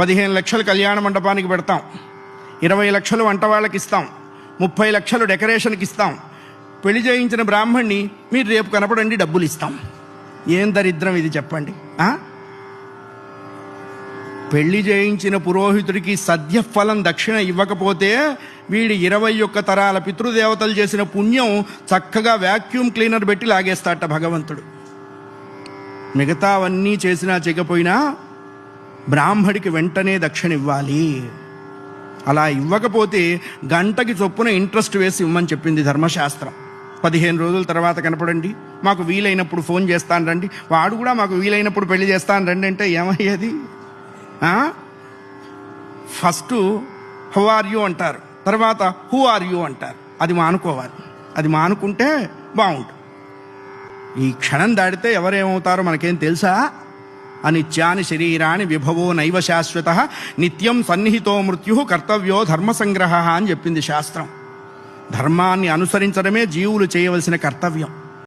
15 లక్షలు కళ్యాణ మండపానికి పెడతాం, 20 లక్షలు వంట వాళ్ళకి ఇస్తాం, 30 లక్షలు డెకరేషన్కి ఇస్తాం. పెళ్లి చేయించిన బ్రాహ్మణ్ణి మీరు రేపు కనపడండి డబ్బులు ఇస్తాం. ఏం దరిద్రం ఇది చెప్పండి. పెళ్లి చేయించిన పురోహితుడికి సద్యఫలం దక్షిణ ఇవ్వకపోతే వీడి 21 తరాల పితృదేవతలు చేసిన పుణ్యం చక్కగా వ్యాక్యూమ్ క్లీనర్ పెట్టి లాగేస్తాట భగవంతుడు. మిగతావన్నీ చేసినా చేయకపోయినా బ్రాహ్మడికి వెంటనే దక్షిణ ఇవ్వాలి. అలా ఇవ్వకపోతే గంటకి చొప్పున ఇంట్రెస్ట్ వేసి ఇవ్వమని చెప్పింది ధర్మశాస్త్రం. 15 రోజుల తర్వాత కనపడండి, మాకు వీలైనప్పుడు ఫోన్ చేస్తాను రండి. వాడు కూడా మాకు వీలైనప్పుడు పెళ్లి చేస్తాను రండి అంటే ఏమయ్యేది? ఫస్ట్ హౌ ఆర్ యూ అంటారు, తర్వాత హూ ఆర్ యూ అంటారు. అది మానుకోవాలి. అది మానుకుంటే బాగుంటుంది. ఈ క్షణం దాడితే ఎవరేమవుతారో మనకేం తెలుసా? అనిత్యాని శరీరాన్ని విభవో నైవ శాశ్వత నిత్యం సన్నిహితో మృత్యు కర్తవ్యో ధర్మసంగ్రహ అని చెప్పింది శాస్త్రం. ధర్మాన్ని అనుసరించడమే జీవులు చేయవలసిన కర్తవ్యం.